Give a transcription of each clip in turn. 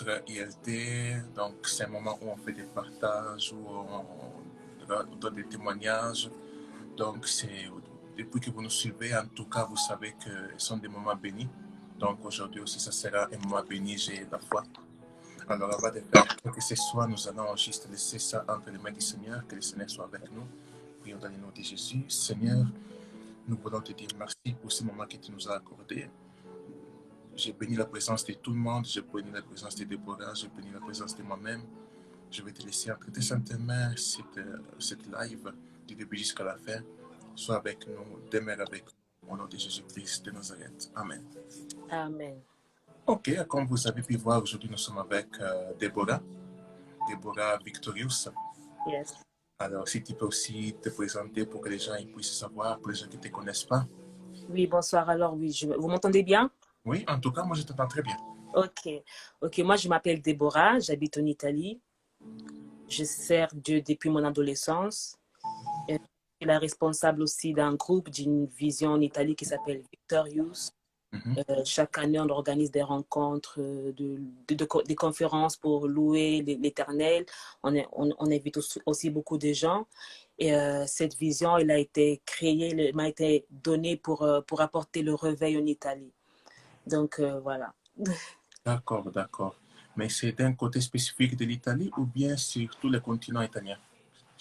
notre ILT. Donc, c'est un moment où on fait des partages, où on donne des témoignages. Donc, depuis que vous nous suivez, en tout cas, vous savez que ce sont des moments bénis. Donc, aujourd'hui aussi, ça sera un moment béni, j'ai la foi. Alors, avant de faire que ce soit, nous allons juste laisser ça entre les mains du Seigneur, que le Seigneur soit avec nous. Prions dans le nom de Jésus. Seigneur, nous voulons te dire merci pour ce moment que tu nous as accordé. J'ai béni la présence de tout le monde, j'ai béni la présence de Déborah, j'ai béni la présence de moi-même. Je vais te laisser entre tes saintes mains cette live du début jusqu'à la fin. Sois avec nous, demeure avec nous, au nom de Jésus-Christ de Nazareth. Amen. Amen. Ok, comme vous avez pu voir, aujourd'hui nous sommes avec Déborah Victorious. Yes. Alors, si tu peux aussi te présenter pour que les gens puissent savoir, pour les gens qui ne te connaissent pas. Oui, bonsoir. Alors, oui, vous m'entendez bien? Oui, en tout cas, moi je t'entends très bien. Ok. Moi je m'appelle Déborah, j'habite en Italie. Je sers Dieu depuis mon adolescence. Je suis la responsable aussi d'un groupe, d'une vision en Italie qui s'appelle Victorious. Chaque année, on organise des rencontres, des conférences pour louer l'Éternel. On invite aussi beaucoup de gens. Et cette vision, elle a été créée, m'a été donnée pour apporter le réveil en Italie. Donc, voilà. D'accord. Mais c'est d'un côté spécifique de l'Italie ou bien sur tout le continent italien?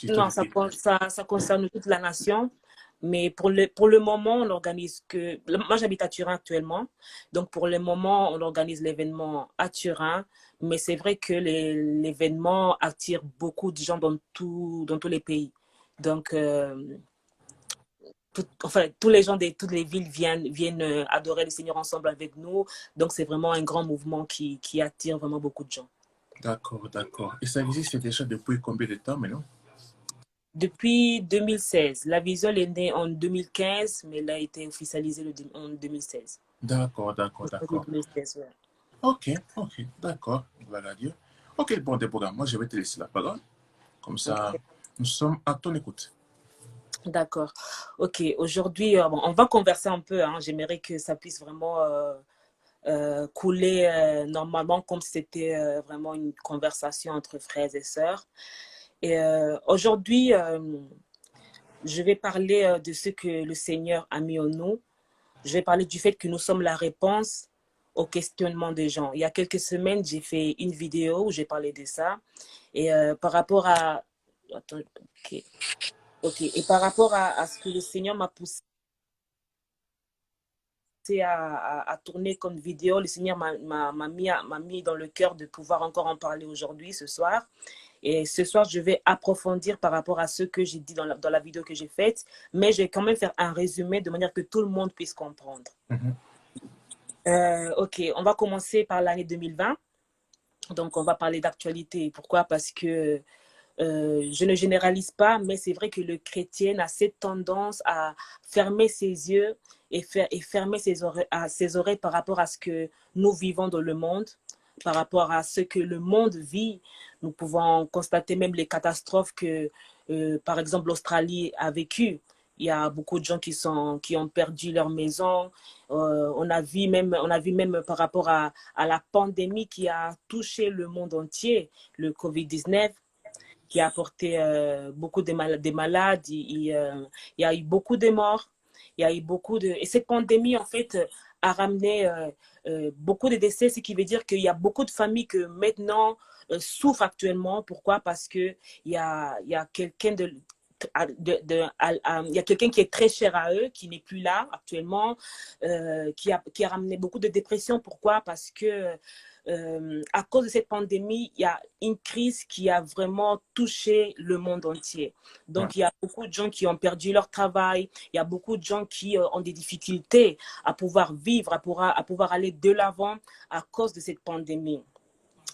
Non, ça concerne toute la nation. Mais pour le moment, on organise que... Moi, j'habite à Turin actuellement. Donc, pour le moment, on organise l'événement à Turin. Mais c'est vrai que l'événement attire beaucoup de gens dans tous les pays. Donc, tous les gens de toutes les villes viennent adorer le Seigneur ensemble avec nous. Donc, c'est vraiment un grand mouvement qui attire vraiment beaucoup de gens. D'accord. Et ça existe déjà depuis combien de temps maintenant? Depuis 2016. La vision est née en 2015, mais elle a été officialisée en 2016. D'accord. 2016, ouais. Ok, d'accord. Voilà Dieu. Ok, bon, Déborah, moi je vais te laisser la parole. Comme ça, Okay. nous sommes à ton écoute. D'accord. Ok, aujourd'hui, on va converser un peu. J'aimerais que ça puisse vraiment couler normalement comme si c'était vraiment une conversation entre frères et sœurs. Et aujourd'hui, je vais parler de ce que le Seigneur a mis en nous. Je vais parler du fait que nous sommes la réponse au questionnement des gens. Il y a quelques semaines, j'ai fait une vidéo où j'ai parlé de ça. Et par rapport à... Attends, ok. Et par rapport à ce que le Seigneur m'a poussé à tourner comme vidéo, le Seigneur m'a mis dans le cœur de pouvoir encore en parler aujourd'hui, ce soir. Et ce soir, je vais approfondir par rapport à ce que j'ai dit dans la vidéo que j'ai faite, mais je vais quand même faire un résumé de manière que tout le monde puisse comprendre. Ok, on va commencer par l'année 2020. Donc, on va parler d'actualité. Pourquoi? Parce que je ne généralise pas, mais c'est vrai que le chrétien a cette tendance à fermer ses yeux et fermer ses oreilles par rapport à ce que nous vivons dans le monde, par rapport à ce que le monde vit. Nous pouvons constater même les catastrophes que, par exemple, l'Australie a vécues. Il y a beaucoup de gens qui ont perdu leur maison. On a vu même par rapport à la pandémie qui a touché le monde entier, le Covid-19, qui a apporté beaucoup de malades. Il y a eu beaucoup de morts. Il y a eu et cette pandémie, en fait, a ramené beaucoup de décès, ce qui veut dire qu'il y a beaucoup de familles que maintenant souffrent actuellement. Pourquoi? Parce qu'il y a quelqu'un il y a quelqu'un qui est très cher à eux, qui n'est plus là actuellement, qui a ramené beaucoup de dépression. Pourquoi? Parce que à cause de cette pandémie, il y a une crise qui a vraiment touché le monde entier. Donc, il y a beaucoup de gens qui ont perdu leur travail. Il y a beaucoup de gens qui ont des difficultés à pouvoir vivre, à pouvoir aller de l'avant à cause de cette pandémie.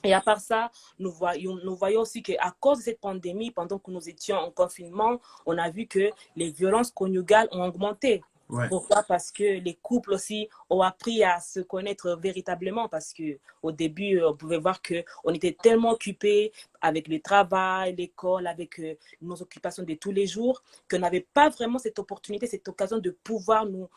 Et à part ça, nous voyons aussi qu'à cause de cette pandémie, pendant que nous étions en confinement, on a vu que les violences conjugales ont augmenté. Ouais. Pourquoi? Parce que les couples aussi ont appris à se connaître véritablement. Parce qu'au début, on pouvait voir qu'on était tellement occupés avec le travail, l'école, avec nos occupations de tous les jours, qu'on n'avait pas vraiment cette opportunité, cette occasion de pouvoir nous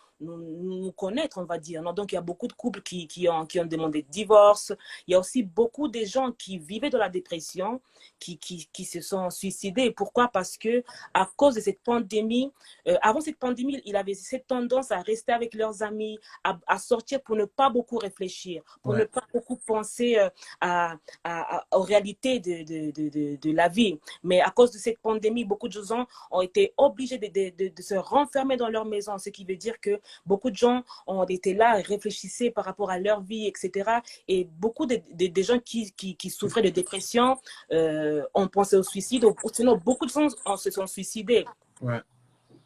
connaître, on va dire. Non? Donc, il y a beaucoup de couples qui ont demandé divorce. Il y a aussi beaucoup de gens qui vivaient de la dépression, qui se sont suicidés. Pourquoi? Parce que à cause de cette pandémie, avant cette pandémie, il avait cette tendance à rester avec leurs amis, à sortir pour ne pas beaucoup réfléchir, pour ne pas beaucoup penser aux réalités de la vie. Mais à cause de cette pandémie, beaucoup de gens ont été obligés de se renfermer dans leur maison, ce qui veut dire que beaucoup de gens ont été là, réfléchissaient par rapport à leur vie, etc. Et beaucoup de gens qui souffraient de dépression ont pensé au suicide, ou sinon beaucoup de gens se sont suicidés. Ouais.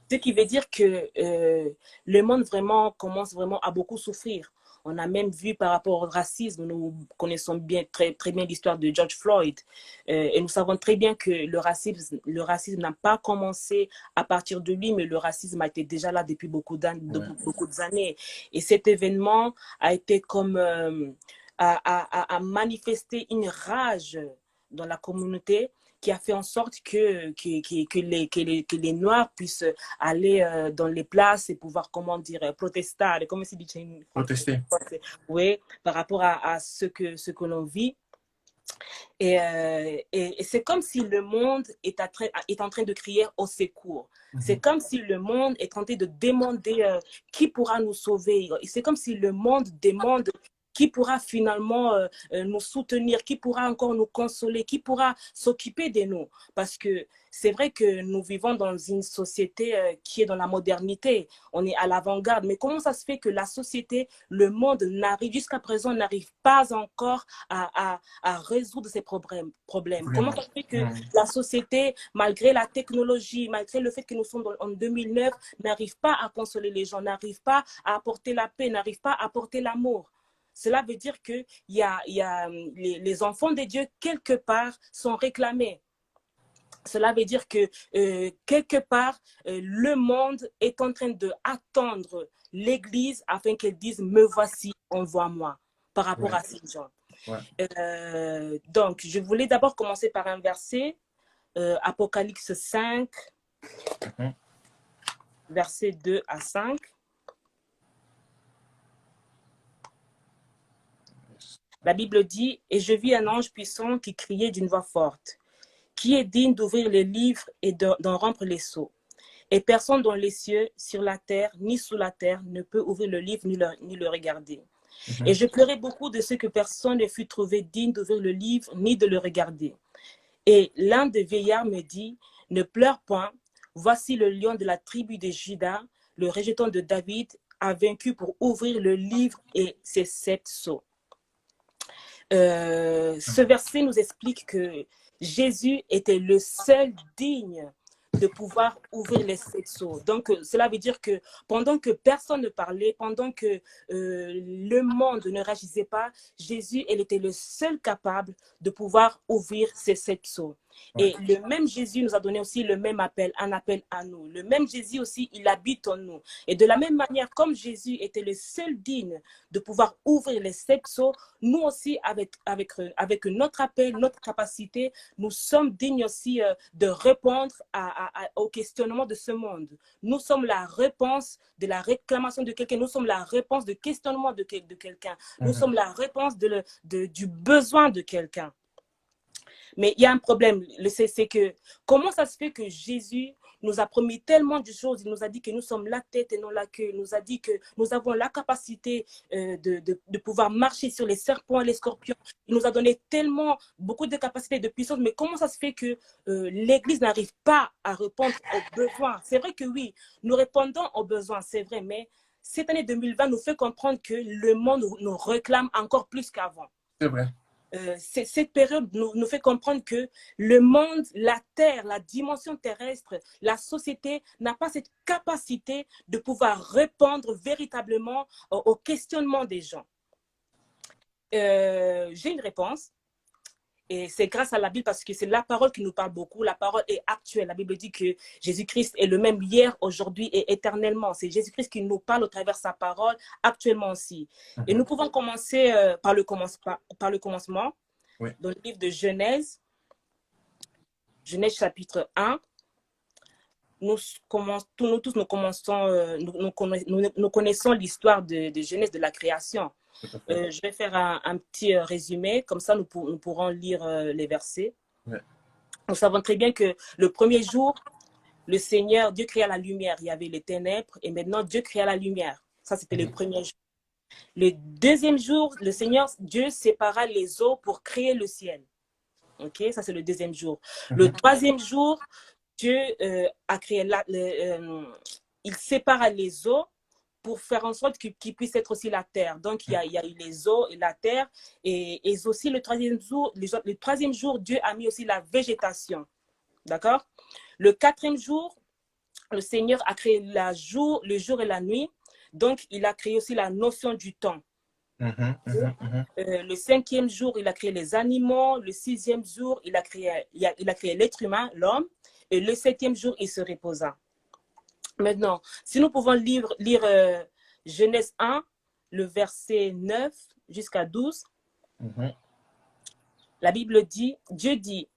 Ce qui veut dire que le monde vraiment commence vraiment à beaucoup souffrir. On a même vu par rapport au racisme, nous connaissons bien, très bien l'histoire de George Floyd. Et nous savons très bien que le racisme n'a pas commencé à partir de lui, mais le racisme a été déjà là depuis beaucoup d'années. Et cet événement a été comme à manifester une rage dans la communauté qui a fait en sorte que les Noirs puissent aller dans les places et pouvoir, comment dire, protester, comme se dit en Protester. Oui, par rapport à ce que l'on vit. Et c'est comme si le monde est en train de crier au secours. C'est comme si le monde est en train de demander qui pourra nous sauver. C'est comme si le monde demande qui pourra finalement nous soutenir, qui pourra encore nous consoler, qui pourra s'occuper de nous. Parce que c'est vrai que nous vivons dans une société qui est dans la modernité. On est à l'avant-garde. Mais comment ça se fait que la société, le monde jusqu'à présent, n'arrive pas encore à résoudre ces problèmes? Comment ça se fait que la société, malgré la technologie, malgré le fait que nous sommes en 2009, n'arrive pas à consoler les gens, n'arrive pas à apporter la paix, n'arrive pas à apporter l'amour? Cela veut dire que les enfants de Dieu, quelque part, sont réclamés. Cela veut dire que quelque part, le monde est en train d'attendre l'Église afin qu'elle dise « Me voici, envoie-moi » par rapport à ces gens. Donc, je voulais d'abord commencer par un verset, Apocalypse 5, versets 2 à 5. La Bible dit « Et je vis un ange puissant qui criait d'une voix forte. Qui est digne d'ouvrir les livres et d'en rompre les sceaux? Et personne dans les cieux, sur la terre, ni sous la terre, ne peut ouvrir le livre ni le regarder. Et je pleurais beaucoup de ce que personne ne fut trouvé digne d'ouvrir le livre ni de le regarder. Et l'un des vieillards me dit, ne pleure point, voici le lion de la tribu de Juda, le rejeton de David, a vaincu pour ouvrir le livre et ses 7 sceaux. Ce verset nous explique que Jésus était le seul digne de pouvoir ouvrir les 7 sceaux. Donc, cela veut dire que pendant que personne ne parlait, pendant que le monde ne réagissait pas, Jésus, il était le seul capable de pouvoir ouvrir ces 7 sceaux. Et le même Jésus nous a donné aussi le même appel, un appel à nous. Le même Jésus aussi, il habite en nous. Et de la même manière, comme Jésus était le seul digne de pouvoir ouvrir les 7 sceaux, nous aussi, avec notre appel, notre capacité, nous sommes dignes aussi de répondre au questionnement de ce monde. Nous sommes la réponse de la réclamation de quelqu'un. Nous sommes la réponse du questionnement de quelqu'un. Nous sommes la réponse du besoin de quelqu'un. Mais il y a un problème, c'est que comment ça se fait que Jésus nous a promis tellement de choses, il nous a dit que nous sommes la tête et non la queue, il nous a dit que nous avons la capacité de pouvoir marcher sur les serpents et les scorpions, il nous a donné tellement, beaucoup de capacités, de puissance, mais comment ça se fait que l'Église n'arrive pas à répondre aux besoins? C'est vrai que oui, nous répondons aux besoins, c'est vrai, mais cette année 2020 nous fait comprendre que le monde nous réclame encore plus qu'avant. C'est vrai. Cette période nous fait comprendre que le monde, la terre, la dimension terrestre, la société n'a pas cette capacité de pouvoir répondre véritablement au questionnement des gens. J'ai une réponse. Et c'est grâce à la Bible parce que c'est la parole qui nous parle beaucoup. La parole est actuelle. La Bible dit que Jésus-Christ est le même hier, aujourd'hui et éternellement. C'est Jésus-Christ qui nous parle au travers de sa parole actuellement aussi. Et nous pouvons commencer par le commencement, dans le livre de Genèse. Genèse chapitre 1, nous connaissons l'histoire de Genèse, de la création. Je vais faire un petit résumé, comme ça nous pourrons lire les versets. Ouais. Nous savons très bien que le premier jour, le Seigneur, Dieu créa la lumière. Il y avait les ténèbres et maintenant Dieu créa la lumière. Ça, c'était le premier jour. Le deuxième jour, le Seigneur, Dieu sépara les eaux pour créer le ciel. Ok, ça c'est le deuxième jour. Le troisième jour, Dieu a créé il sépara les eaux pour faire en sorte qu'il puisse être aussi la terre. Donc, il y a eu les eaux et la terre. Et aussi, le troisième jour, Dieu a mis aussi la végétation. D'accord? Le quatrième jour, le Seigneur a créé le jour et la nuit. Donc, il a créé aussi la notion du temps. Le cinquième jour, il a créé les animaux. Le sixième jour, il a créé l'être humain, l'homme. Et le septième jour, il se reposa. Maintenant, si nous pouvons lire Genèse 1, le verset 9 jusqu'à 12, la Bible dit, Dieu dit,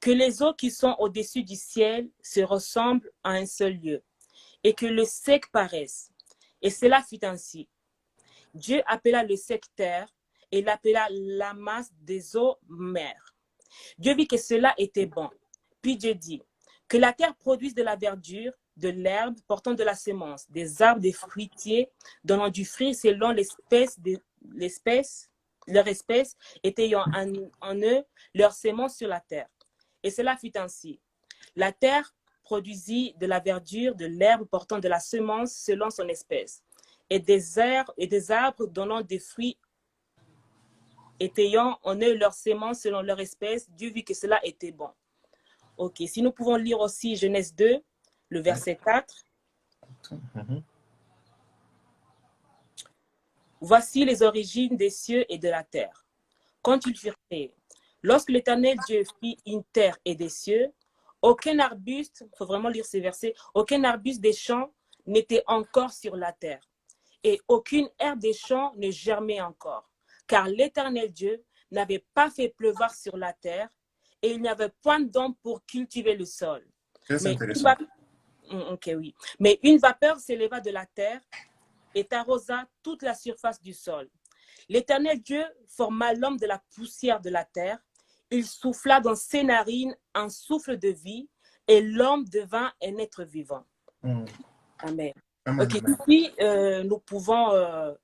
que les eaux qui sont au-dessus du ciel se ressemblent à un seul lieu, et que le sec paraisse. Et cela fut ainsi. Dieu appela le sec terre, et l'appela la masse des eaux mer. Dieu vit que cela était bon. Puis Dieu dit, que la terre produise de la verdure, de l'herbe portant de la semence, des arbres, des fruitiers, donnant du fruit selon leur espèce, et ayant en eux leur semence sur la terre. Et cela fut ainsi. La terre produisit de la verdure, de l'herbe portant de la semence selon son espèce, et des arbres donnant des fruits, et ayant en eux leur semence selon leur espèce. Dieu vit que cela était bon. Ok, si nous pouvons lire aussi Genèse 2, le verset 4. Voici les origines des cieux et de la terre. Quand ils furent créés, lorsque l'Éternel Dieu fit une terre et des cieux, aucun arbuste, il faut vraiment lire ces versets, aucun arbuste des champs n'était encore sur la terre, et aucune herbe des champs ne germait encore, car l'Éternel Dieu n'avait pas fait pleuvoir sur la terre, et il n'y avait point d'homme pour cultiver le sol. Mais une vapeur s'éleva de la terre et arrosa toute la surface du sol. L'Éternel Dieu forma l'homme de la poussière de la terre. Il souffla dans ses narines un souffle de vie, et l'homme devint un être vivant. Amen. Ok, ici, nous pouvons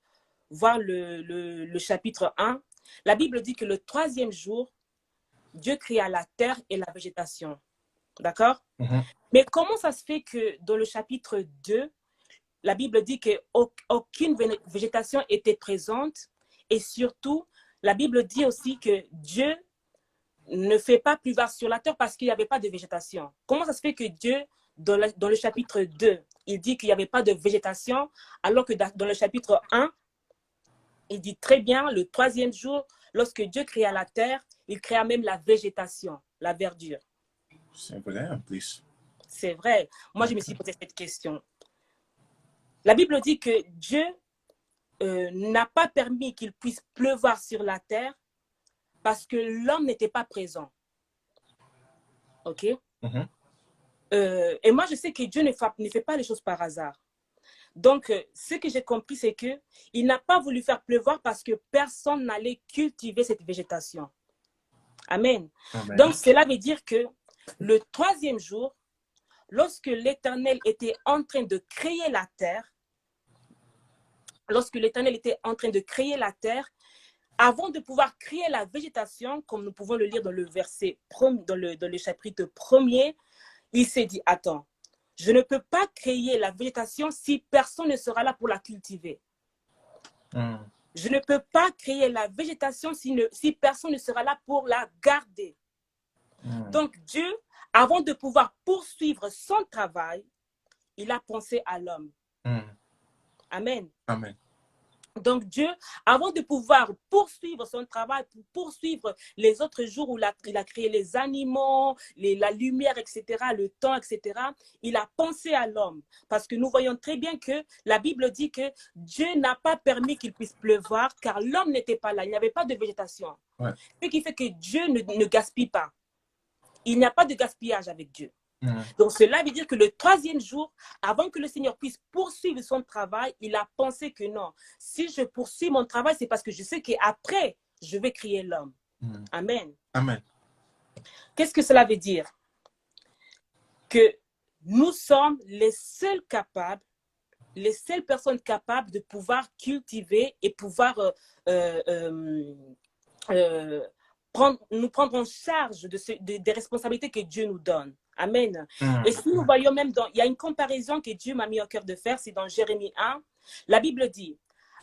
voir le chapitre 1. La Bible dit que le troisième jour, Dieu créa la terre et la végétation. D'accord? Mais comment ça se fait que dans le chapitre 2, la Bible dit qu'aucune végétation était présente, et surtout, la Bible dit aussi que Dieu ne fait pas pleuvoir sur la terre parce qu'il n'y avait pas de végétation. Comment ça se fait que Dieu, dans le chapitre 2, il dit qu'il n'y avait pas de végétation, alors que dans le chapitre 1, il dit très bien, le troisième jour, lorsque Dieu créa la terre, il créa même la végétation, la verdure. C'est vrai, en plus. C'est vrai. Moi, je me suis posé cette question. La Bible dit que Dieu n'a pas permis qu'il puisse pleuvoir sur la terre parce que l'homme n'était pas présent. OK? Et moi, je sais que Dieu ne fait pas les choses par hasard. Donc, ce que j'ai compris, c'est qu'il n'a pas voulu faire pleuvoir parce que personne n'allait cultiver cette végétation. Amen. Amen. Donc, cela veut dire que le troisième jour, lorsque l'Éternel était en train de créer la terre, avant de pouvoir créer la végétation, comme nous pouvons le lire dans le verset, dans le chapitre 1er, il s'est dit, attends, je ne peux pas créer la végétation si personne ne sera là pour la cultiver. Je ne peux pas créer la végétation si personne ne sera là pour la garder. Donc Dieu, avant de pouvoir poursuivre son travail, il a pensé à l'homme. Amen. Amen. Donc Dieu, avant de pouvoir poursuivre son travail, pour poursuivre les autres jours où il a créé les animaux, la lumière, etc., le temps, etc., il a pensé à l'homme. Parce que nous voyons très bien que la Bible dit que Dieu n'a pas permis qu'il puisse pleuvoir car l'homme n'était pas là, il n'y avait pas de végétation. Ouais. Ce qui fait que Dieu ne gaspille pas. il n'y a pas de gaspillage avec Dieu. Mm. Donc, cela veut dire que le troisième jour, avant que le Seigneur puisse poursuivre son travail, il a pensé que non, si je poursuis mon travail, c'est parce que je sais qu'après, je vais créer l'homme. Mm. Amen. Amen. Qu'est-ce que cela veut dire? Que nous sommes les seuls capables, les seules personnes capables de pouvoir cultiver et pouvoir nous prendre en charge des responsabilités que Dieu nous donne. Amen. Et si nous voyons même il y a une comparaison que Dieu m'a mis au cœur de faire, c'est dans Jérémie 1. La Bible dit,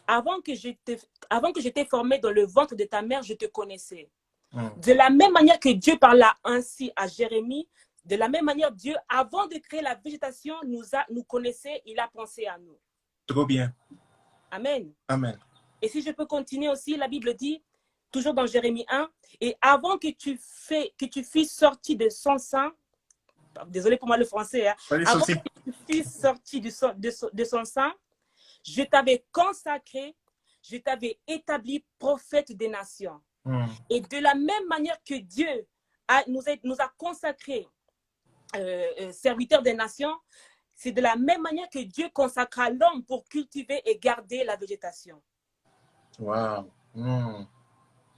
avant que j'étais formé dans le ventre de ta mère, je te connaissais. De la même manière que Dieu parla ainsi à Jérémie, de la même manière, Dieu, avant de créer la végétation, nous connaissait, il a pensé à nous. Trop bien. Amen. Amen. Et si je peux continuer aussi, la Bible dit, toujours dans Jérémie 1, et avant que tu fusses sorti de son sein, désolé pour moi le français, hein, avant que tu fusses sorti de son sein, je t'avais consacré, je t'avais établi prophète des nations. Et de la même manière que Dieu nous a consacrés serviteurs des nations, c'est de la même manière que Dieu consacra l'homme pour cultiver et garder la végétation. Wow.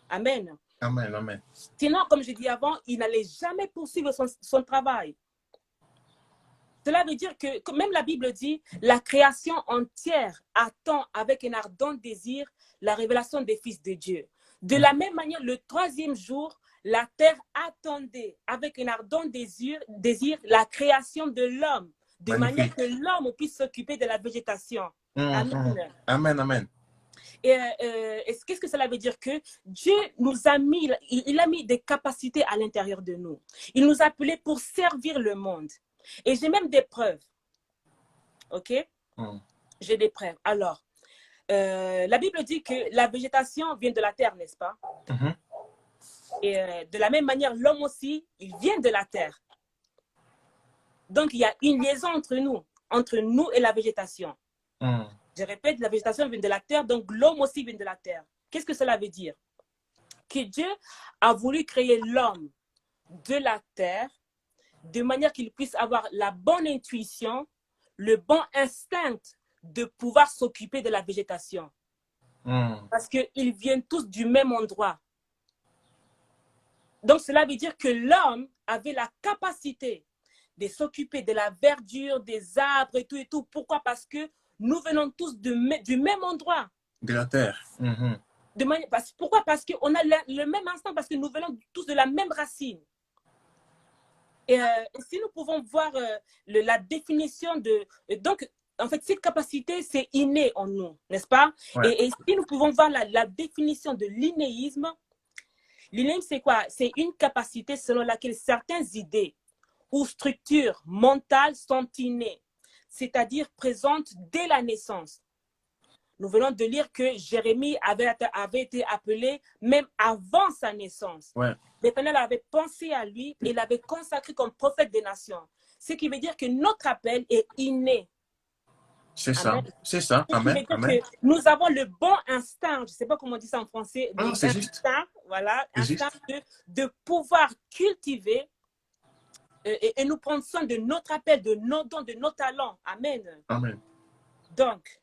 Amen. Amen, amen. Sinon, comme je dis avant, il n'allait jamais poursuivre son travail. Cela veut dire que, même la Bible dit, la création entière attend avec un ardent désir la révélation des fils de Dieu. De la même manière, le troisième jour, la terre attendait avec un ardent désir la création de l'homme, de manière que l'homme puisse s'occuper de la végétation. Amen. Amen, amen. Et qu'est-ce que cela veut dire? Que Dieu nous a mis, il a mis des capacités à l'intérieur de nous. Il nous a appelés pour servir le monde. Et j'ai même des preuves. OK? J'ai des preuves. Alors, la Bible dit que la végétation vient de la terre, n'est-ce pas? Et de la même manière, l'homme aussi, il vient de la terre. Donc, il y a une liaison entre nous et la végétation. Je répète, la végétation vient de la terre, donc l'homme aussi vient de la terre. Qu'est-ce que cela veut dire? Que Dieu a voulu créer l'homme de la terre de manière qu'il puisse avoir la bonne intuition, le bon instinct de pouvoir s'occuper de la végétation. Parce qu'ils viennent tous du même endroit. Donc, cela veut dire que l'homme avait la capacité de s'occuper de la verdure, des arbres et tout. Pourquoi? Parce que nous venons tous du même endroit. De la terre. Pourquoi? Parce qu'on a le même instinct, parce que nous venons tous de la même racine. Et si nous pouvons voir la définition de... Donc, en fait, cette capacité, c'est inné en nous, n'est-ce pas? Et si nous pouvons voir la définition de l'innéisme, l'innéisme, c'est quoi? C'est une capacité selon laquelle certaines idées ou structures mentales sont innées, c'est-à-dire présentes dès la naissance. Nous venons de lire que Jérémie avait été appelé même avant sa naissance. L'Éternel avait pensé à lui et l'avait consacré comme prophète des nations. Ce qui veut dire que notre appel est inné. C'est ça, c'est ça. Amen, amen. Que nous avons le bon instinct, je ne sais pas comment on dit ça en français, c'est juste. Voilà, instinct de pouvoir cultiver et nous prendre soin de notre appel, de nos dons, de nos talents. Amen. Amen. Donc,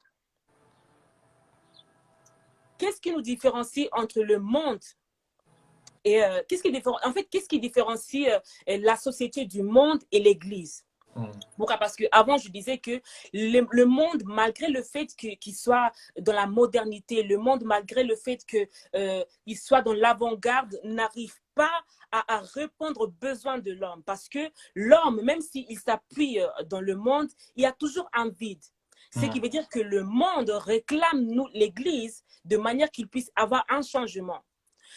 qu'est-ce qui nous différencie entre le monde et qu'est-ce qui différencie la société du monde et l'Église? Pourquoi? Parce qu'avant, je disais que le monde, malgré le fait qu'il soit dans la modernité, le monde, malgré le fait qu'il soit dans l'avant-garde, n'arrive pas à répondre aux besoins de l'homme. Parce que l'homme, même s'il s'appuie dans le monde, il y a toujours un vide. Ce qui veut dire que le monde réclame l'Église de manière qu'il puisse avoir un changement.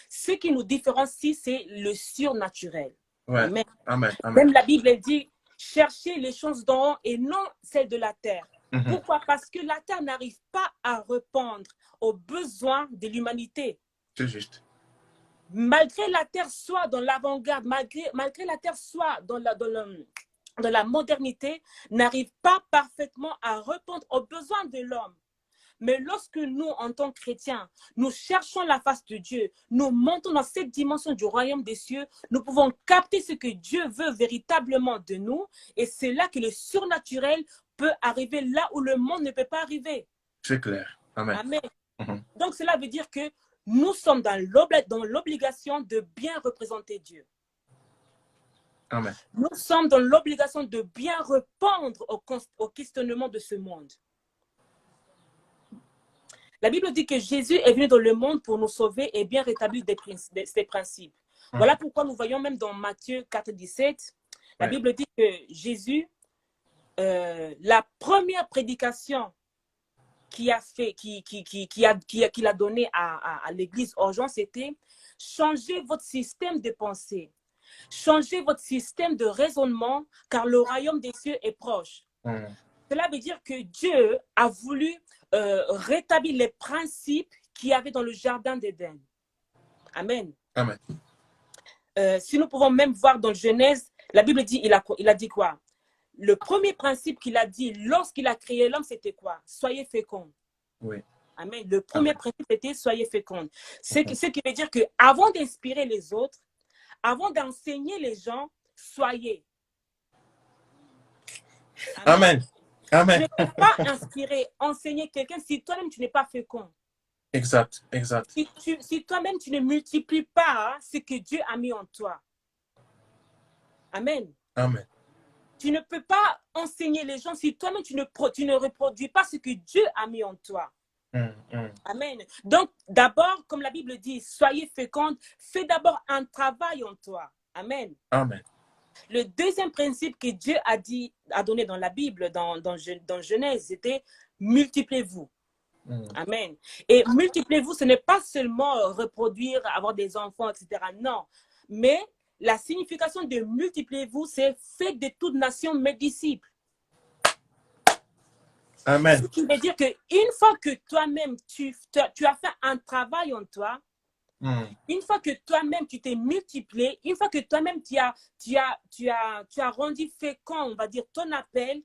Ce qui nous différencie, c'est le surnaturel. Amen. Amen. Même la Bible dit, cherchez les choses d'en haut et non celles de la terre. Pourquoi? Parce que la terre n'arrive pas à répondre aux besoins de l'humanité. C'est juste. Malgré la terre soit dans l'avant-garde, malgré la terre soit dans la modernité, n'arrive pas parfaitement à répondre aux besoins de l'homme. Mais lorsque nous, en tant que chrétiens, nous cherchons la face de Dieu, nous montons dans cette dimension du royaume des cieux, nous pouvons capter ce que Dieu veut véritablement de nous. Et c'est là que le surnaturel peut arriver là où le monde ne peut pas arriver. C'est clair. Amen. Amen. Donc, cela veut dire que nous sommes dans l'obligation de bien représenter Dieu. Amen. Nous sommes dans l'obligation de bien répondre au questionnement de ce monde. La Bible dit que Jésus est venu dans le monde pour nous sauver et bien rétablir ses principes. Voilà pourquoi nous voyons même dans Matthieu 4, 17, la Bible dit que Jésus, la première prédication qu'il a donné à l'église urgente, c'était changer votre système de pensée, changer votre système de raisonnement, car le royaume des cieux est proche. Cela veut dire que Dieu a voulu rétablir les principes qu'il y avait dans le jardin d'Éden. Amen. Amen. Si nous pouvons même voir dans Genèse, la Bible dit, il a dit quoi? Le premier principe qu'il a dit lorsqu'il a créé l'homme, c'était quoi? Soyez féconds. Oui. Amen. Le premier principe était soyez féconds. Ce qui veut dire qu'avant d'inspirer les autres, avant d'enseigner les gens, soyez. Amen. Amen. Tu ne peux pas inspirer, enseigner quelqu'un si toi-même tu n'es pas fécond. Exact, exact. Si toi-même tu ne multiplies pas ce que Dieu a mis en toi. Amen. Amen. Tu ne peux pas enseigner les gens si toi-même tu ne reproduis pas ce que Dieu a mis en toi. Amen. Donc, d'abord, comme la Bible dit, soyez fécondes, fais d'abord un travail en toi. Amen. Amen. Le deuxième principe que Dieu a donné dans la Bible, dans Genèse, c'était multipliez-vous. Amen. Et multipliez-vous, ce n'est pas seulement reproduire, avoir des enfants, etc. Non. Mais la signification de multipliez-vous, c'est faites de toute nation mes disciples. Amen. Ce qui veut dire qu'une fois que toi-même, tu as fait un travail en toi, une fois que toi-même, tu t'es multiplié, une fois que toi-même, tu as rendu fécond, on va dire, ton appel,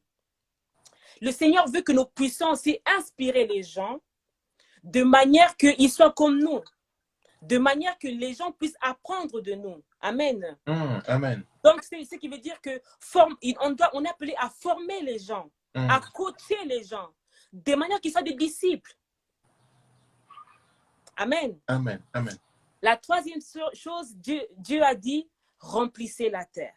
le Seigneur veut que nous puissions aussi inspirer les gens de manière qu'ils soient comme nous, de manière que les gens puissent apprendre de nous. Amen. Amen. Donc, c'est ce qui veut dire qu'on est appelé à former les gens, à coacher les gens, de manière qu'ils soient des disciples. Amen. Amen. Amen. La troisième chose, Dieu a dit, remplissez la terre.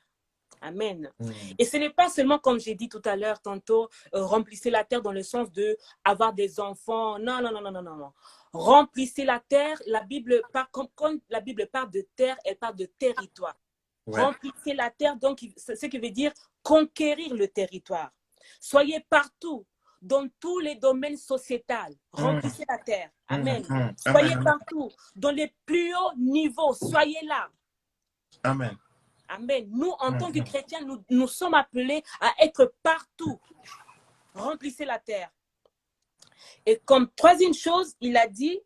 Amen. Et ce n'est pas seulement, comme j'ai dit tout à l'heure, tantôt, remplissez la terre dans le sens de avoir des enfants. Non, non, non, non, non, non. Remplissez la terre. La Bible, quand la Bible parle de terre, elle parle de territoire. Remplissez la terre, donc, ce qui veut dire conquérir le territoire. Soyez partout, dans tous les domaines sociétals. Remplissez la terre. Amen. Soyez partout, dans les plus hauts niveaux. Soyez là. Amen. Amen. Nous, en tant que chrétiens, nous sommes appelés à être partout. Remplissez la terre. Et comme troisième chose, il a dit,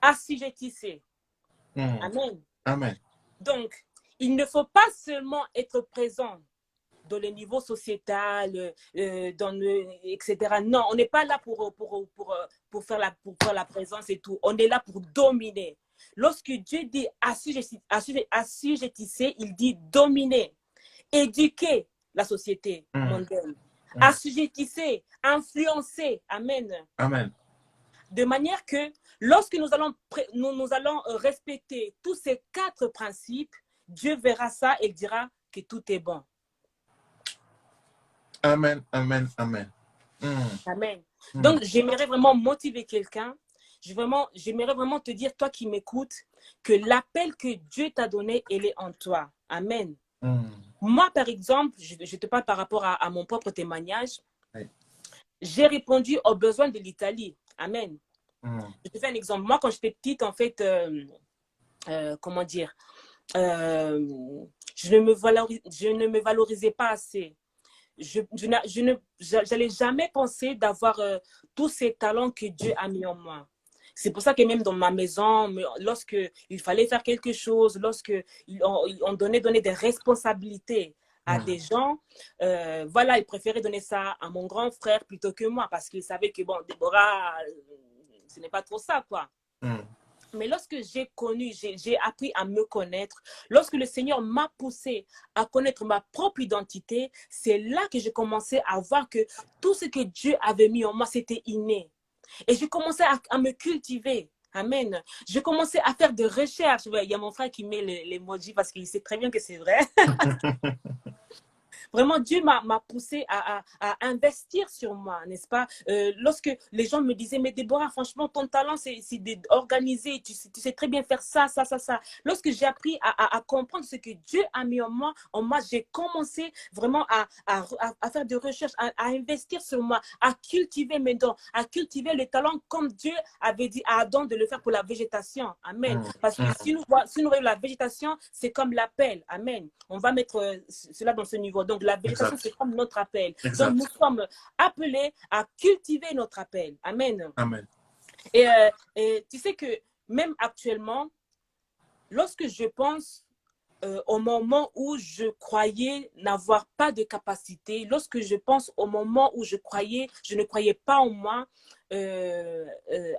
assujettissez. Amen. Amen. Donc, il ne faut pas seulement être présent dans le niveau sociétal, etc. Non, on n'est pas là pour faire la présence et tout. On est là pour dominer. Lorsque Dieu dit assujettissez, il dit dominer, éduquer la société mondaine. Assujettissez, influencer. Amen. Amen. De manière que lorsque nous allons respecter tous ces 4 principes, Dieu verra ça et dira que tout est bon. Amen, amen, amen. Amen. Donc, j'aimerais vraiment motiver quelqu'un. J'aimerais vraiment te dire, toi qui m'écoutes, que l'appel que Dieu t'a donné, il est en toi. Amen. Moi, par exemple, je te parle par rapport à mon propre témoignage. J'ai répondu aux besoins de l'Italie. Amen. Je te fais un exemple. Moi, quand j'étais petite, en fait, comment dire, je ne me valorisais pas assez. Je n'allais jamais penser d'avoir tous ces talents que Dieu a mis en moi. C'est pour ça que même dans ma maison, lorsqu'il fallait faire quelque chose, lorsqu'on donnait des responsabilités à des gens. Voilà, il préférait donner ça à mon grand frère plutôt que moi parce qu'il savait que, bon, Déborah, ce n'est pas trop ça, quoi. Mais lorsque j'ai connu, j'ai appris à me connaître, lorsque le Seigneur m'a poussé à connaître ma propre identité, c'est là que j'ai commencé à voir que tout ce que Dieu avait mis en moi, c'était inné. Et j'ai commencé à me cultiver. Amen. Je commençais à faire des recherches. Il y a mon frère qui met l'emoji parce qu'il sait très bien que c'est vrai. Vraiment, Dieu m'a poussé à investir sur moi, n'est-ce pas? Lorsque les gens me disaient, mais Déborah, franchement, ton talent, c'est d'organiser, tu sais très bien faire ça, ça, ça, ça. Lorsque j'ai appris à comprendre ce que Dieu a mis en moi, j'ai commencé vraiment à faire des recherches, à investir sur moi, à cultiver mes dons, à cultiver le talent comme Dieu avait dit à Adam de le faire pour la végétation. Amen. Parce que si nous voyons la végétation, c'est comme l'appel. Amen. On va mettre cela dans ce niveau. Donc, la végétation, c'est comme notre appel. Exact. Donc, nous sommes appelés à cultiver notre appel. Amen. Amen. Et tu sais que même actuellement, lorsque je pense au moment où je croyais n'avoir pas de capacité, lorsque je pense au moment où je ne croyais pas en moi,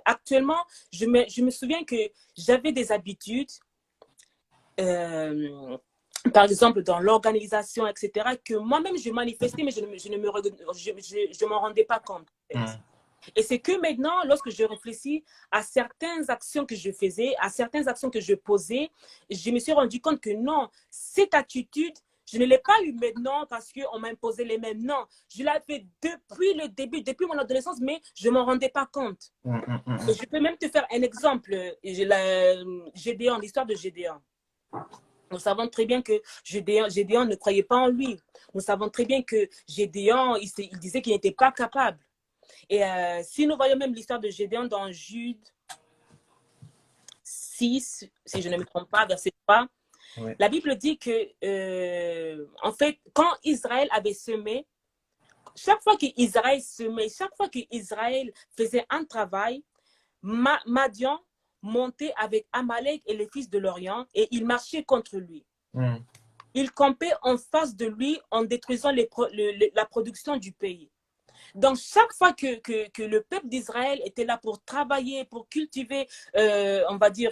actuellement, je me souviens que j'avais des habitudes par exemple, dans l'organisation, etc., que moi-même, je manifestais, mais je ne m'en rendais pas compte. En fait. Et c'est que maintenant, lorsque je réfléchis à certaines actions que je faisais, à certaines actions que je posais, je me suis rendu compte que non, cette attitude, je ne l'ai pas eu maintenant parce qu'on m'a imposé les mêmes. Non, je l'avais depuis le début, depuis mon adolescence, mais je ne m'en rendais pas compte. Et je peux même te faire un exemple, Gédéon, l'histoire de Gédéon. Nous savons très bien que Gédéon ne croyait pas en lui. Nous savons très bien que Gédéon, il disait qu'il n'était pas capable. Et si nous voyons même l'histoire de Gédéon dans Jude 6, si je ne me trompe pas, verset 3, oui. La Bible dit que, en fait, quand Israël avait semé, chaque fois qu'Israël semait, chaque fois qu'Israël faisait un travail, Madian montait avec Amalek et les fils de l'Orient et il marchait contre lui. Il campait en face de lui en détruisant la production du pays. Donc, chaque fois que le peuple d'Israël était là pour travailler, pour cultiver, on va dire,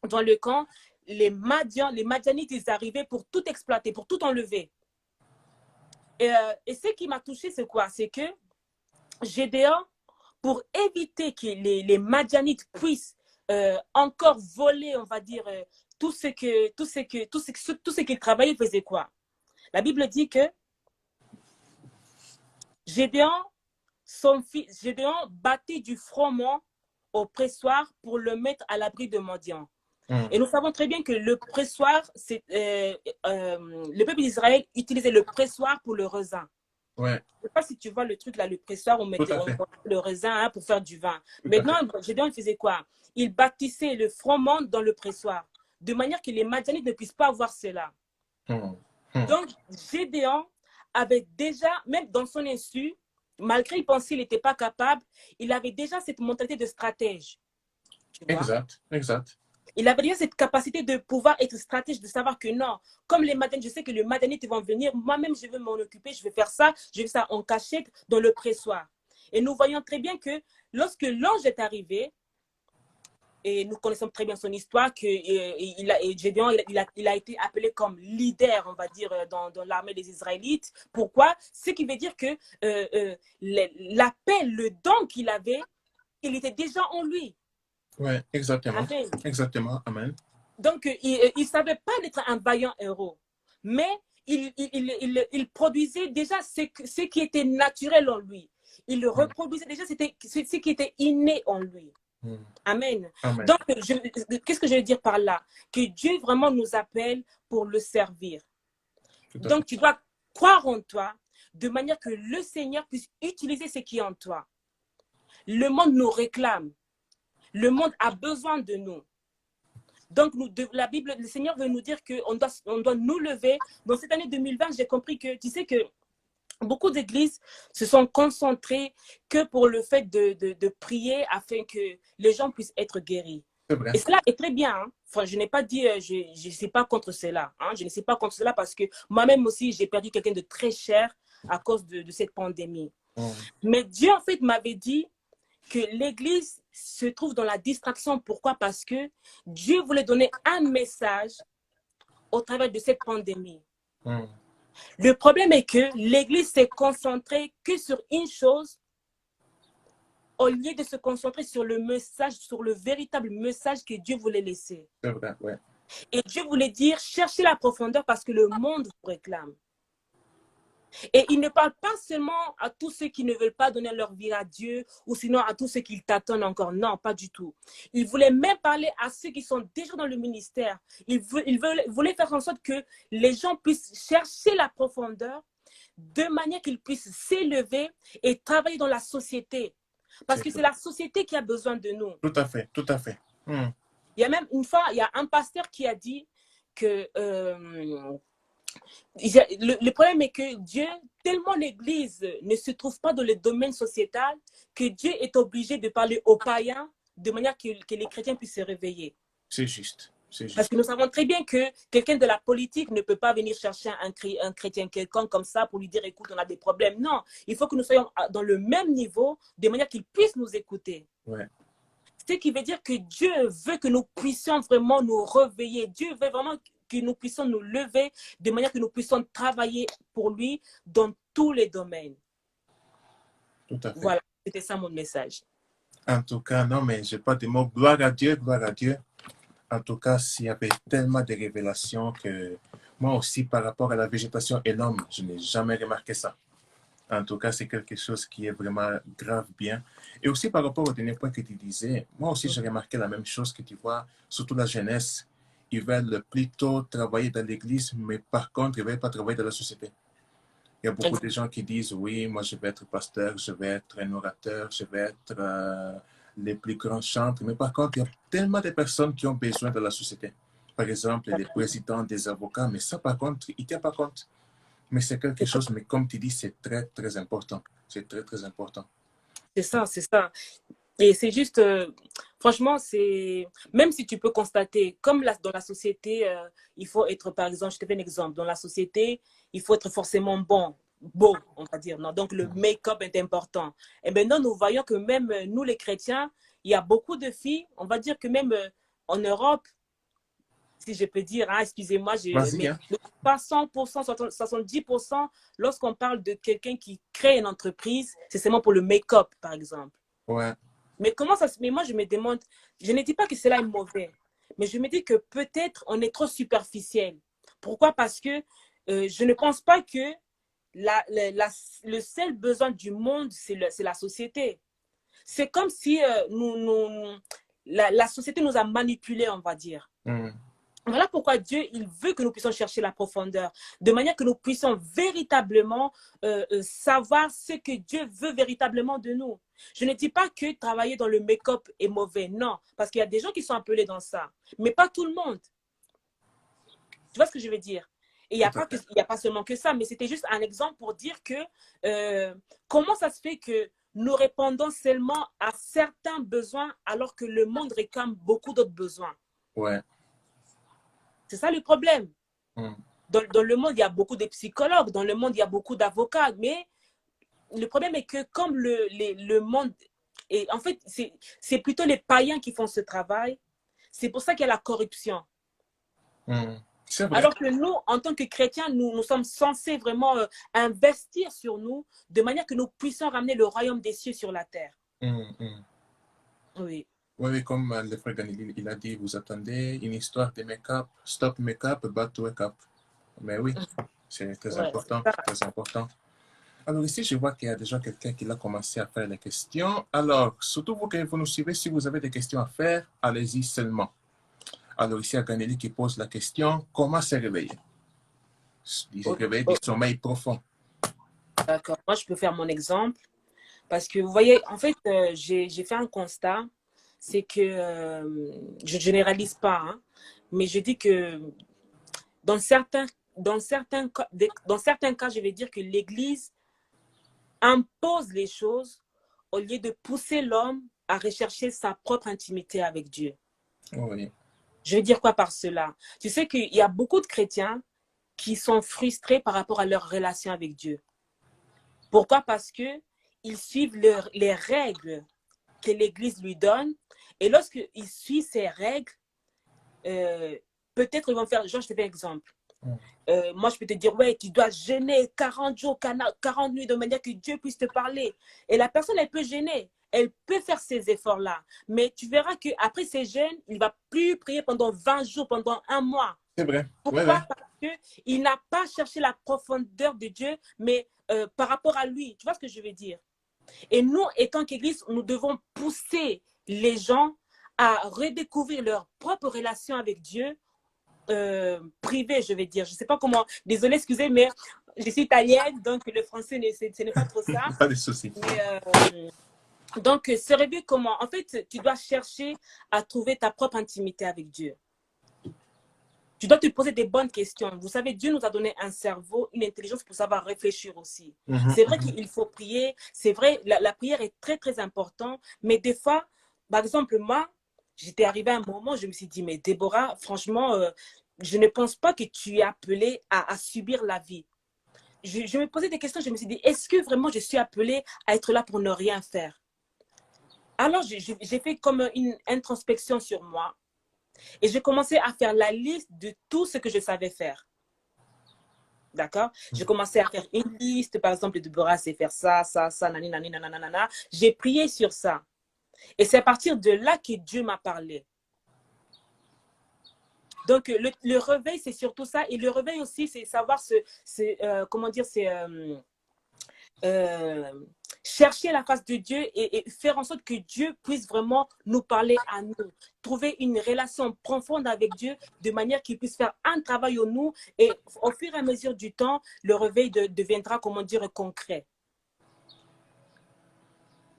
dans le camp, les Madianites, ils arrivaient pour tout exploiter, pour tout enlever. Et ce qui m'a touché, c'est quoi? C'est que Gédéon, pour éviter que les Madianites puissent encore voler, on va dire, tout ce qu'ils travaillaient, faisaient quoi? La Bible dit que Gédéon battait du froment au pressoir pour le mettre à l'abri de Madian. Et nous savons très bien que le pressoir, le peuple d'Israël utilisait le pressoir pour le raisin. Ouais. Je ne sais pas si tu vois le truc là, le pressoir, on mettait le raisin pour faire du vin. Maintenant, Gédéon, il faisait quoi? Il bâtissait le froment dans le pressoir, de manière que les Madianites ne puissent pas voir cela. Donc, Gédéon avait déjà, même dans son insu, malgré qu'il pensait qu'il n'était pas capable, il avait déjà cette mentalité de stratège. Exact. Il avait déjà cette capacité de pouvoir être stratège, de savoir que non, comme les Madianites, je sais que les Madianites vont venir, moi-même je vais m'en occuper, je vais faire ça, je vais faire ça en cachette dans le pressoir. Et nous voyons très bien que lorsque l'ange est arrivé, et nous connaissons très bien son histoire, que Gédéon, il a été appelé comme leader, on va dire, dans l'armée des Israélites. Pourquoi? Ce qui veut dire que l'appel, le don qu'il avait, il était déjà en lui. Oui, exactement. Amen. Exactement. Amen. Donc, il ne savait pas d'être un vaillant héros, mais il produisait déjà ce qui était naturel en lui. Il le reproduisait déjà ce qui était inné en lui. Amen. Amen. Donc, qu'est-ce que je veux dire par là? Que Dieu vraiment nous appelle pour le servir. Donc, tu dois croire en toi de manière que le Seigneur puisse utiliser ce qui est en toi. Le monde nous réclame. Le monde a besoin de nous. Donc, la Bible, le Seigneur veut nous dire qu'on doit nous lever. Dans cette année 2020, j'ai compris que, tu sais que beaucoup d'églises se sont concentrées que pour le fait de prier afin que les gens puissent être guéris. C'est vrai. Et cela est très bien. Hein. Enfin, je n'ai pas dit, je ne suis pas contre cela. Hein. Je ne suis pas contre cela parce que moi-même aussi, j'ai perdu quelqu'un de très cher à cause de cette pandémie. Mais Dieu, en fait, m'avait dit que l'Église se trouve dans la distraction. Pourquoi? Parce que Dieu voulait donner un message au travers de cette pandémie. Le problème est que l'Église s'est concentrée que sur une chose au lieu de se concentrer sur le message, sur le véritable message que Dieu voulait laisser. C'est vrai, ouais. Et Dieu voulait dire, cherchez la profondeur parce que le monde vous réclame. Et il ne parle pas seulement à tous ceux qui ne veulent pas donner leur vie à Dieu ou sinon à tous ceux qui t'attendent encore. Non, pas du tout. Il voulait même parler à ceux qui sont déjà dans le ministère. Il voulait faire en sorte que les gens puissent chercher la profondeur de manière qu'ils puissent s'élever et travailler dans la société. Parce que c'est la société qui a besoin de nous. Tout à fait, tout à fait. Il y a même une fois, il y a un pasteur qui a dit que le problème est que Dieu, tellement l'Église ne se trouve pas dans le domaine sociétal, que Dieu est obligé de parler aux païens de manière que les chrétiens puissent se réveiller. C'est juste. Parce que nous savons très bien que quelqu'un de la politique ne peut pas venir chercher un chrétien quelconque comme ça pour lui dire, écoute, on a des problèmes. Non, il faut que nous soyons dans le même niveau, de manière qu'il puisse nous écouter. Ouais. Ce qui veut dire que Dieu veut que nous puissions vraiment nous réveiller. Dieu veut vraiment que nous puissions nous lever de manière que nous puissions travailler pour lui dans tous les domaines. Tout à fait. Voilà, c'était ça mon message. En tout cas, non, mais je n'ai pas de mots. Gloire à Dieu, gloire à Dieu. En tout cas, s'il y avait tellement de révélations que moi aussi, par rapport à la végétation et l'homme, je n'ai jamais remarqué ça. En tout cas, c'est quelque chose qui est vraiment grave bien. Et aussi par rapport au dernier point que tu disais, moi aussi, j'ai remarqué la même chose que tu vois, surtout la jeunesse. Ils veulent plutôt travailler dans l'église, mais par contre, ils ne veulent pas travailler dans la société. Il y a beaucoup de gens qui disent, oui, moi, je vais être pasteur, je vais être un orateur, je vais être les plus grands chantres. Mais par contre, il y a tellement de personnes qui ont besoin de la société. Par exemple, les présidents des avocats. Mais ça, par contre, ils ne tiennent pas compte. Mais c'est quelque chose, mais comme tu dis, c'est très, très important. C'est très, très important. C'est ça, c'est ça. Et c'est juste, franchement, c'est même si tu peux constater, comme dans la société, il faut être, par exemple, je te fais un exemple, dans la société, il faut être forcément beau, on va dire. Non? Donc, le make-up est important. Et maintenant, nous voyons que même nous, les chrétiens, il y a beaucoup de filles, on va dire que même en Europe, si je peux dire, hein, excusez-moi, mais Hein. pas 100%, 70%, lorsqu'on parle de quelqu'un qui crée une entreprise, c'est seulement pour le make-up, par exemple. Ouais. Mais comment ça se... Mais moi, je me demande, je ne dis pas que cela est mauvais, mais je me dis que peut-être on est trop superficiel. Pourquoi? Parce que je ne pense pas que le seul besoin du monde, c'est la société. C'est comme si la société nous a manipulés, on va dire. Voilà pourquoi Dieu, il veut que nous puissions chercher la profondeur, de manière que nous puissions véritablement savoir ce que Dieu veut véritablement de nous. Je ne dis pas que travailler dans le make-up est mauvais, non, parce qu'il y a des gens qui sont appelés dans ça, mais pas tout le monde. Tu vois ce que je veux dire? Et il n'y a pas seulement que ça, mais c'était juste un exemple pour dire que comment ça se fait que nous répondons seulement à certains besoins alors que le monde réclame beaucoup d'autres besoins. Ouais. C'est ça le problème. Dans le monde, il y a beaucoup de psychologues, dans le monde, il y a beaucoup d'avocats, mais le problème est que comme le monde, en fait, c'est plutôt les païens qui font ce travail, c'est pour ça qu'il y a la corruption. C'est vrai. Alors que nous, en tant que chrétiens, nous sommes censés vraiment investir sur nous de manière que nous puissions ramener le royaume des cieux sur la terre. Oui. Oui, comme le frère Ganili, il a dit, vous attendez une histoire de make-up, stop make-up, back to wake-up. Mais oui, c'est très important, très important. Alors ici, je vois qu'il y a déjà quelqu'un qui a commencé à faire les questions. Alors, surtout vous que vous nous suivez, si vous avez des questions à faire, allez-y seulement. Alors ici, il y a Ganili qui pose la question, comment se réveiller? Il se réveille du sommeil profond. D'accord, moi je peux faire mon exemple. Parce que vous voyez, en fait, j'ai fait un constat, c'est que je ne généralise pas, hein, mais je dis que dans certains cas, je vais dire que l'Église impose les choses au lieu de pousser l'homme à rechercher sa propre intimité avec Dieu. Oui, Je veux dire quoi par cela? Tu sais qu'il y a beaucoup de chrétiens qui sont frustrés par rapport à leur relation avec Dieu. Pourquoi? Parce que ils suivent les règles que l'Église lui donne. Et lorsqu'ils suivent ces règles, peut-être ils vont faire, genre, je te fais un exemple. Moi, je peux te dire, ouais, tu dois jeûner 40 jours, 40 nuits de manière que Dieu puisse te parler. Et la personne, elle peut jeûner. Elle peut faire ces efforts-là. Mais tu verras qu'après ces jeûnes, il ne va plus prier pendant 20 jours, pendant un mois. c'est vrai. Ouais, Pourquoi? ouais. Parce qu'il n'a pas cherché la profondeur de Dieu, mais par rapport à lui. Tu vois ce que je veux dire? Et nous, étant qu'Église, nous devons pousser les gens à redécouvrir leur propre relation avec Dieu, privée, je vais dire. Je ne sais pas comment, désolée, excusez, mais je suis italienne, donc le français, ce n'est pas trop ça. Pas de souci. Mais, donc, se réveiller comment? En fait, tu dois chercher à trouver ta propre intimité avec Dieu. Tu dois te poser des bonnes questions. Vous savez, Dieu nous a donné un cerveau, une intelligence pour savoir réfléchir aussi. C'est vrai qu'il faut prier. C'est vrai, la prière est très, très importante. Mais des fois, par exemple, moi, j'étais arrivée à un moment, je me suis dit, mais Déborah, franchement, je ne pense pas que tu es appelée à subir la vie. Je me posais des questions, je me suis dit, est-ce que vraiment je suis appelée à être là pour ne rien faire? Alors, j'ai fait comme une introspection sur moi. Et j'ai commencé à faire la liste de tout ce que je savais faire. D'accord? J'ai commencé à faire une liste, par exemple, de Deborah, c'est faire ça, ça, ça, nani, nani, nanana. J'ai prié sur ça. Et c'est à partir de là que Dieu m'a parlé. Donc, le réveil, c'est surtout ça. Et le réveil aussi, c'est savoir comment dire, c'est chercher la face de Dieu et faire en sorte que Dieu puisse vraiment nous parler à nous. Trouver une relation profonde avec Dieu de manière qu'il puisse faire un travail en nous et au fur et à mesure du temps, le réveil deviendra, comment dire, concret.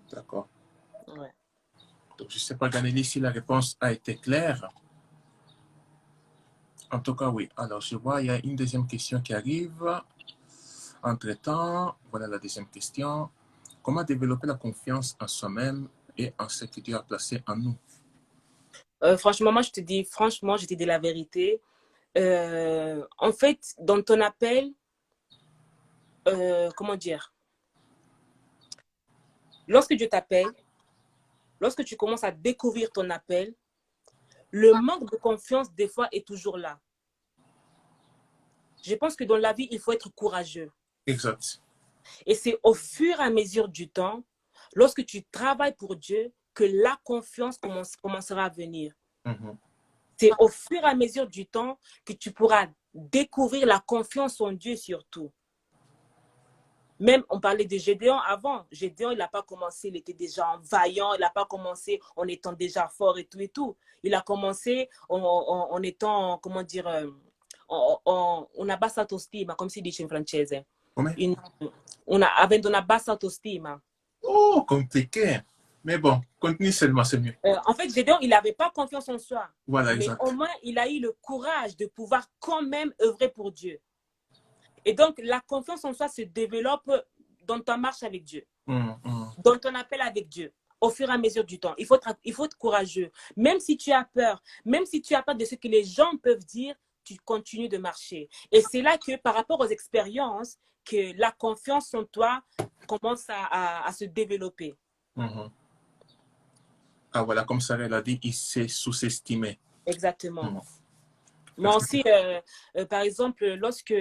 D'accord. Ouais. Donc, je ne sais pas, Ganélie, si la réponse a été claire. En tout cas, oui. Alors, je vois, il y a une deuxième question qui arrive. Entre-temps, voilà la deuxième question. Comment développer la confiance en soi-même et en ce que Dieu a placé en nous? Franchement, moi, je te dis la vérité. En fait, dans ton appel, comment dire, lorsque Dieu t'appelle, lorsque tu commences à découvrir ton appel, le manque de confiance, des fois, est toujours là. Je pense que dans la vie, il faut être courageux. Exact. Et c'est au fur et à mesure du temps, lorsque tu travailles pour Dieu, que la confiance commencera à venir. C'est au fur et à mesure du temps que tu pourras découvrir la confiance en Dieu surtout. Même, on parlait de Gédéon avant. Gédéon, il n'a pas commencé, il était déjà vaillant, il n'a pas commencé en étant déjà fort et tout et tout. Il a commencé en étant, comment dire, una bassa autostima, come si dice in francese. Comment? Avendo una bassa autostima. Oh, compliqué. Mais bon, continue seulement, c'est mieux. En fait, Gédéon, il n'avait pas confiance en soi. Voilà, Mais au exact. moins, il a eu le courage de pouvoir quand même œuvrer pour Dieu. Et donc, la confiance en soi se développe dans ta marche avec Dieu, dans ton appel avec Dieu, au fur et à mesure du temps. Il faut être courageux. Même si tu as peur, même si tu as peur de ce que les gens peuvent dire, tu continues de marcher. Et c'est là que, par rapport aux expériences, que la confiance en toi commence à se développer. Ah voilà, comme Sarah l'a dit, il s'est sous-estimé. Exactement. Moi aussi, par exemple, lorsque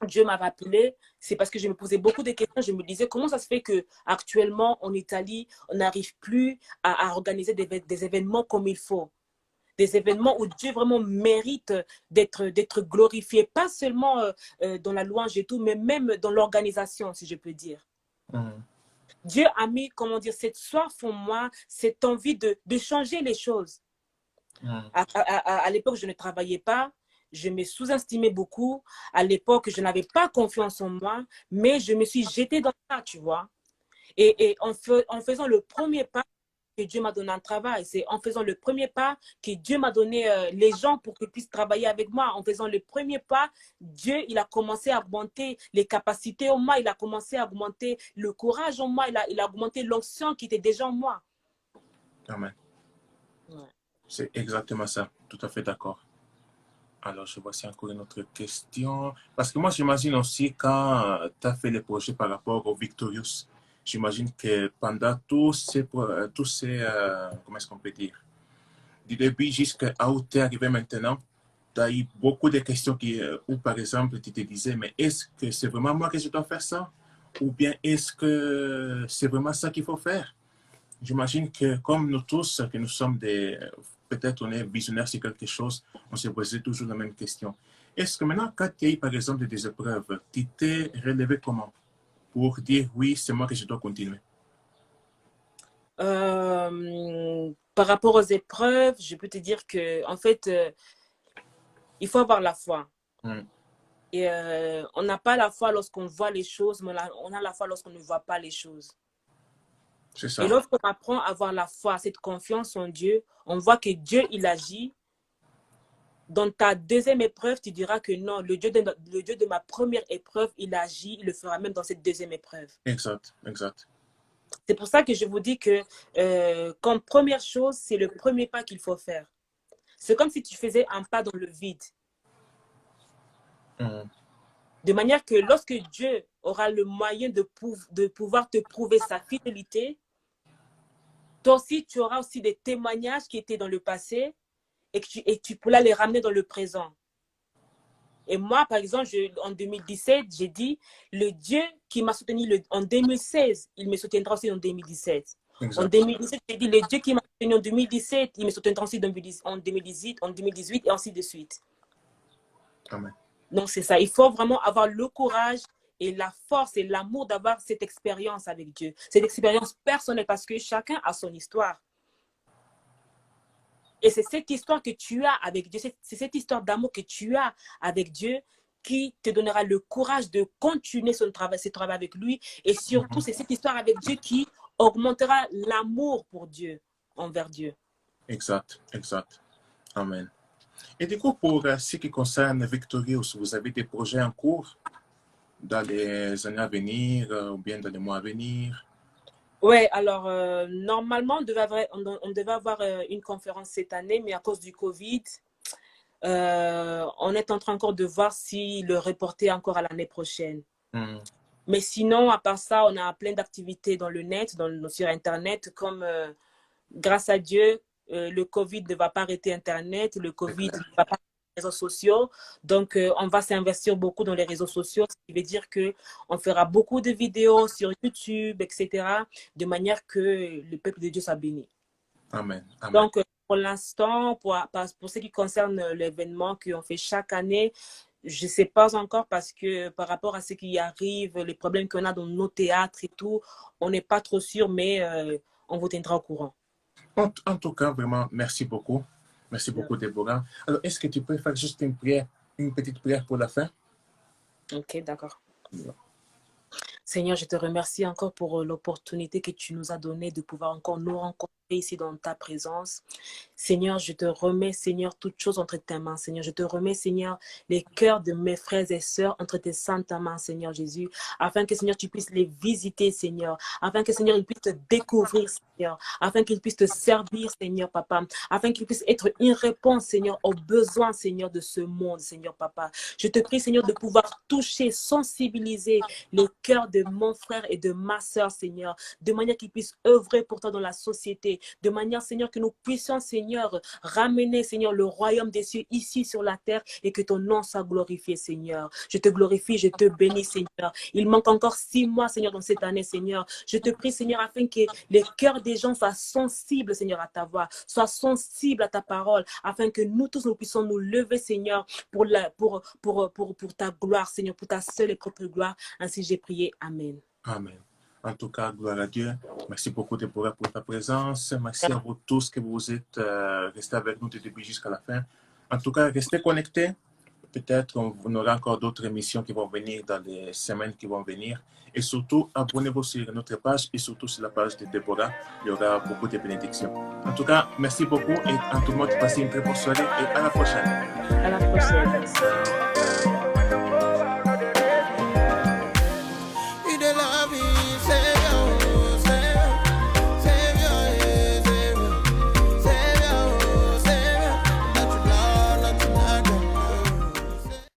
Dieu m'avait appelé, c'est parce que je me posais beaucoup de questions. Je me disais, comment ça se fait qu'actuellement, en Italie, on n'arrive plus à organiser des événements comme il faut. Des événements où Dieu vraiment mérite d'être glorifié, pas seulement dans la louange et tout, mais même dans l'organisation, si je peux dire. Dieu a mis, comment dire, cette soif en moi, cette envie de changer les choses. À l'époque, je ne travaillais pas. Je me sous-estimais beaucoup. À l'époque, je n'avais pas confiance en moi, mais je me suis jetée dans ça, tu vois. Et en faisant le premier pas, que Dieu m'a donné un travail. C'est en faisant le premier pas que Dieu m'a donné les gens pour qu'ils puissent travailler avec moi. En faisant le premier pas, Dieu, il a commencé à augmenter les capacités en moi. Il a commencé à augmenter le courage en moi. Il a augmenté l'onction qui était déjà en moi. Amen. Ouais. C'est exactement ça. Tout à fait d'accord. Alors, je vois si encore une autre question. Parce que moi, j'imagine aussi quand tu as fait les projets par rapport au Victorious, j'imagine que pendant comment est-ce qu'on peut dire, du début jusqu'à où tu es arrivé maintenant, tu as eu beaucoup de questions où, par exemple, tu te disais, mais est-ce que c'est vraiment moi que je dois faire ça? Ou bien est-ce que c'est vraiment ça qu'il faut faire? J'imagine que comme nous tous, que nous sommes peut-être on est visionnaires sur quelque chose, on se posait toujours la même question. Est-ce que maintenant, quand tu as eu par exemple des épreuves, tu t'es relevé comment pour dire oui, c'est moi que je dois continuer? Par rapport aux épreuves, je peux te dire que, en fait, il faut avoir la foi. Et on n'a pas la foi lorsqu'on voit les choses, mais on a la foi lorsqu'on ne voit pas les choses. C'est ça. Et lorsqu'on apprend à avoir la foi, cette confiance en Dieu, on voit que Dieu, il agit. Dans ta deuxième épreuve, tu diras que non, le Dieu de ma première épreuve, il agit, il le fera même dans cette deuxième épreuve. Exact, exact. C'est pour ça que je vous dis que comme première chose, c'est le premier pas qu'il faut faire. C'est comme si tu faisais un pas dans le vide. De manière que lorsque Dieu aura le moyen de pouvoir te prouver sa fidélité, toi aussi, tu auras aussi des témoignages qui étaient dans le passé et tu pourras les ramener dans le présent. Et moi, par exemple, en 2017, j'ai dit, le Dieu qui m'a soutenu en 2016, il me soutiendra aussi en 2017. Exact. En 2017, j'ai dit, le Dieu qui m'a soutenu en 2017, il me soutiendra aussi en 2018 et ainsi de suite. Amen. Donc, c'est ça. Il faut vraiment avoir le courage et la force et l'amour d'avoir cette expérience avec Dieu. Cette expérience personnelle parce que chacun a son histoire. Et c'est cette histoire que tu as avec Dieu, c'est cette histoire d'amour que tu as avec Dieu qui te donnera le courage de continuer ce travail avec lui. Et surtout, c'est cette histoire avec Dieu qui augmentera l'amour pour Dieu, envers Dieu. Exact, exact. Amen. Et du coup, pour ce qui concerne Victorious, vous avez des projets en cours dans les années à venir ou bien dans les mois à venir? Oui, alors normalement, on devait avoir une conférence cette année, mais à cause du Covid, on est en train encore de voir si le reporter encore à l'année prochaine. Mais sinon, à part ça, on a plein d'activités dans le net, sur Internet, comme grâce à Dieu, le Covid ne va pas arrêter Internet, le Covid ne va pas arrêter les réseaux sociaux. Donc, on va s'investir beaucoup dans les réseaux sociaux, ce qui veut dire qu'on fera beaucoup de vidéos sur YouTube, etc., de manière que le peuple de Dieu soit béni. Amen. Amen. Donc, pour l'instant, pour ce qui concerne l'événement qu'on fait chaque année, je ne sais pas encore parce que par rapport à ce qui arrive, les problèmes qu'on a dans nos théâtres et tout, on n'est pas trop sûr, mais on vous tiendra au courant. En tout cas, vraiment, merci beaucoup. Merci beaucoup, Déborah. Alors, est-ce que tu peux faire juste une petite prière pour la fin? Ok, d'accord. Seigneur, je te remercie encore pour l'opportunité que tu nous as donnée de pouvoir encore nous rencontrer ici dans ta présence. Seigneur, je te remets, Seigneur, toutes choses entre tes mains, Seigneur. Je te remets, Seigneur, les cœurs de mes frères et sœurs entre tes saintes mains, Seigneur Jésus, afin que, Seigneur, tu puisses les visiter, Seigneur, afin que, Seigneur, ils puissent te découvrir, Seigneur, afin qu'ils puissent te servir, Seigneur, Papa, afin qu'ils puissent être une réponse, Seigneur, aux besoins, Seigneur, de ce monde, Seigneur, Papa. Je te prie, Seigneur, de pouvoir toucher, sensibiliser les cœurs de mon frère et de ma sœur, Seigneur, de manière qu'ils puissent œuvrer pour toi dans la société, de manière, Seigneur, que nous puissions, Seigneur, ramener, Seigneur, le royaume des cieux ici sur la terre et que ton nom soit glorifié, Seigneur. Je te glorifie, je te bénis, Seigneur. Il manque encore 6 mois, Seigneur, dans cette année, Seigneur. Je te prie, Seigneur, afin que les cœurs des gens soient sensibles, Seigneur, à ta voix, soient sensibles à ta parole, afin que nous tous, nous puissions nous lever, Seigneur, pour ta gloire, Seigneur, pour ta seule et propre gloire. Ainsi, j'ai prié. Amen. Amen. En tout cas, gloire à Dieu. Merci beaucoup, Déborah, pour ta présence. Merci à vous tous que vous êtes restés avec nous du début jusqu'à la fin. En tout cas, restez connectés. Peut-être on aura encore d'autres émissions qui vont venir dans les semaines qui vont venir. Et surtout, abonnez-vous sur notre page et surtout sur la page de Déborah. Il y aura beaucoup de bénédictions. En tout cas, merci beaucoup et à tout le monde, passez une très bonne soirée et à la prochaine. À la prochaine.